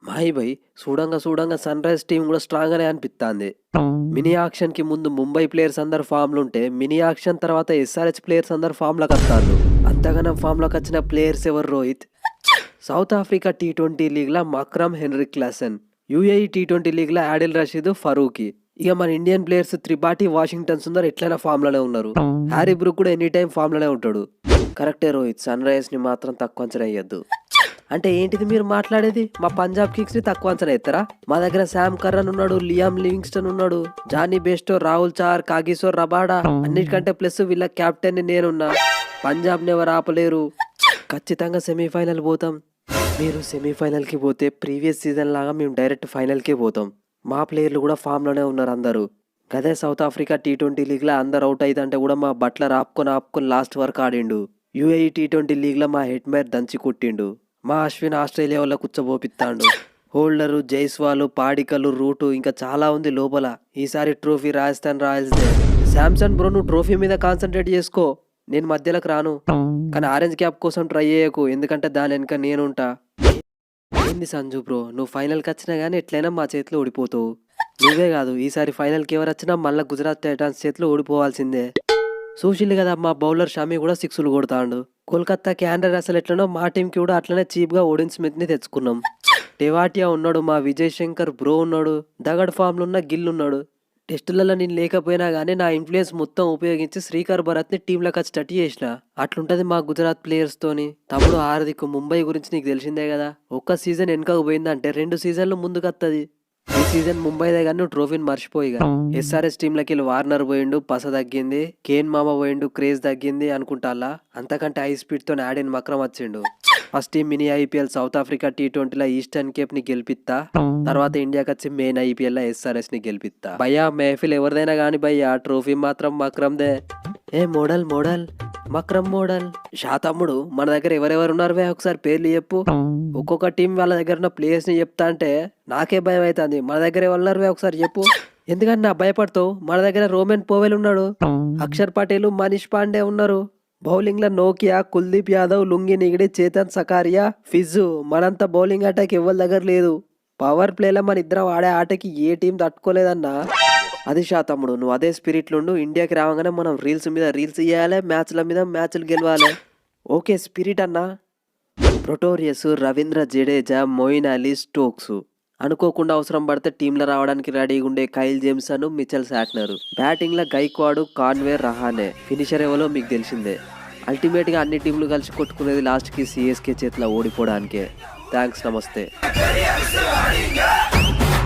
మాయి భయ్ చూడంగా చూడంగా సన్ రైజ్ టీం కూడా స్ట్రాంగ్ గానే అనిపిస్తుంది. మినీ ఆక్షన్ కి ముందు ముంబై ప్లేయర్స్ అందరు ఫామ్ ఉంటే మినీ ఆక్షన్ తర్వాత ఎస్ఆర్హెచ్ ప్లేయర్స్ అందరు ఫామ్ లకు వస్తారు. అంతగానం ఫామ్ లకు వచ్చిన ప్లేయర్స్ ఎవరు Rohit? South Africa T20 league లా Markram Heinrich Klaasen, UAE T20 league లా ఆడిల్ రషీద్ ఫరూకి. ఇక మన Indian players Tripathi Washington Sundar ఎట్లైనా ఫామ్ లోనే ఉన్నారు. హ్యారీ బ్రూక్ కూడా ఎనీ టైం ఫామ్ లోనే ఉంటాడు. కరెక్టే రోహిత్, సన్ రైజర్స్ ని మాత్రం తక్కువ అంచనా వేయద్దు. అంటే ఏంటిది మీరు మాట్లాడేది? మా పంజాబ్ కింగ్స్ ని తక్కువ అంచనా ఎత్తరా? మా దగ్గర శామ్ కర్రన్ ఉన్నాడు, లియామ్ లివింగ్స్టన్ ఉన్నాడు, జానీ బేస్టో, రాహుల్ చార్, కాగిసోర్ రబాడా, అన్నిటికంటే ప్లస్ వీళ్ళ కెప్టెన్ నేనున్నా. పంజాబ్ ఎవరు ఆపలేరు. ఖచ్చితంగా సెమీఫైనల్ పోతాం. మీరు సెమీఫైనల్కి పోతే ప్రీవియస్ సీజన్ లాగా మేము డైరెక్ట్ ఫైనల్కే పోతాం. మా ప్లేయర్లు కూడా ఫామ్లోనే ఉన్నారు అందరూ. గదే సౌత్ ఆఫ్రికా టీ20 లీగ్లో అందరు అవుట్ అయితే కూడా మా బట్లర్ ఆపుకొని లాస్ట్ వరకు ఆడిండు. యూఏఈ టీ20 లీగ్లో మా హెడ్ మేర్ దంచి కొట్టిండు. మా అశ్విన్ ఆస్ట్రేలియా వల్ల కూర్చోబోపిస్తాడు. హోల్డరు, జైస్వాలు, పాడికలు, రూటు ఇంకా చాలా ఉంది లోపల. ఈసారి ట్రోఫీ రాజస్థాన్ రాయల్స్దే. శాంసన్ బ్రో, నువ్వు ట్రోఫీ మీద కాన్సన్ట్రేట్ చేసుకో, నేను మధ్యలోకి రాను. కానీ ఆరెంజ్ క్యాప్ కోసం ట్రై చేయకు, ఎందుకంటే దాని వెనక నేనుంటా. ఏంది సంజు బ్రో, నువ్వు ఫైనల్కి వచ్చినా కానీ ఎట్లయినా మా చేతిలో ఓడిపోతావు. నువ్వే కాదు, ఈసారి ఫైనల్కి ఎవరు వచ్చినా మళ్ళీ గుజరాత్ టైటాన్స్ చేతిలో ఓడిపోవాల్సిందే. చూసిల్లు కదా మా బౌలర్ షమి కూడా 6లు కొడతాడు. కోల్కతా క్యాండర్ అసలు ఎట్లనో మా టీంకి కూడా అట్లనే చీప్గా ఓడిన్ స్మిత్ని తెచ్చుకున్నాం. టెవాటియా ఉన్నాడు, మా విజయ్ శంకర్ బ్రో ఉన్నాడు, దగడ్ ఫామ్లో ఉన్న గిల్ ఉన్నాడు. టెస్టులలో నేను లేకపోయినా కానీ నా ఇన్ఫ్లుయెన్స్ మొత్తం ఉపయోగించి శ్రీకర్ భరత్ని టీంలోకి వచ్చేటట్టు చేసిన. అట్లుంటది మా గుజరాత్ ప్లేయర్స్తోని. తమ్ముడు హార్దిక్, ముంబై గురించి నీకు తెలిసిందే కదా. ఒక్క సీజన్ వెనుకకు పోయిందంటే 2 సీజన్లు ముందుకు వస్తుంది. ఈ సీజన్ ముంబైదే కానీ నువ్వు ట్రోఫీని మర్చిపోయిగా. ఎస్ఆర్ఎస్ టీంలకి వెళ్ళి వార్నర్ పోయిండు, పస తగ్గింది, కేన్ మామ పోయిండు, క్రేజ్ తగ్గింది అనుకుంటా. అంతకంటే హై స్పీడ్ తో ఆడిన మక్రమ్ వచ్చిండు. First team mini IPL South Africa టీ20లో ఈస్టర్న్ కేప్ ని గెలిపిస్తా, తర్వాత ఇండియాకి వచ్చి మెయిన్ ఐపీఎల్ లో ఎస్ఆర్ఎస్ ని గెలిపిస్తా. భయ్యా మెహఫిల్ ఎవరిదైనా కానీ భయ్యా, ట్రోఫీ మాత్రం మక్రమ్దే. ఏ మోడల్ మక్రమ్ మోడల్. తమ్ముడు మన దగ్గర ఎవరెవరు ఉన్నారు ఒకసారి పేర్లు చెప్పు. ఒక్కొక్క టీం వాళ్ళ దగ్గర ఉన్న ప్లేయర్స్ ని చెప్తా అంటే నాకే భయం అవుతుంది. మన దగ్గర ఎవరున్నారు ఒకసారి చెప్పు. ఎందుకంటే నా భయపడతావు? మన దగ్గర రోమన్ పోవెల్ ఉన్నాడు, అక్షర్ పటేల్, మనీష్ పాండే ఉన్నారు. బౌలింగ్ లో నోకియా, కుల్దీప్ యాదవ్, లుంగి నిగిడి, చేతన్ సకారియా, ఫిజు. మనంతా బౌలింగ్ అటాక్ ఎవరి దగ్గర లేదు. పవర్ ప్లేలో మన ఇద్దరం ఆడే ఆటకి ఏ టీం తట్టుకోలేదన్నా. అది తమ్ముడు, నువ్వు అదే స్పిరిట్లో ఉండు. ఇండియాకి రాగానే మనం రీల్స్ మీద రీల్స్ చేయాలి, మ్యాచ్ల మీద మ్యాచ్లు గెలవాలి. ఓకే స్పిరిట్ అన్నా. ప్రొటోరియస్, రవీంద్ర జడేజా, మొయిన్ అలీ, స్టోక్స్. అనుకోకుండా అవసరం పడితే టీంలో రావడానికి రెడీగా ఉండే Kyle Jamieson, Mitchell Shatner. Batting లో గైక్వాడ్, కాన్వే, రహానే. ఫినిషర్ ఎవరో మీకు తెలిసిందే. అల్టిమేట్ గా అన్ని టీంలు కలిసి కొట్టుకునేది లాస్ట్ కి సిఎస్కే చేతిలో ఓడిపోవడానికే. థ్యాంక్స్, నమస్తే.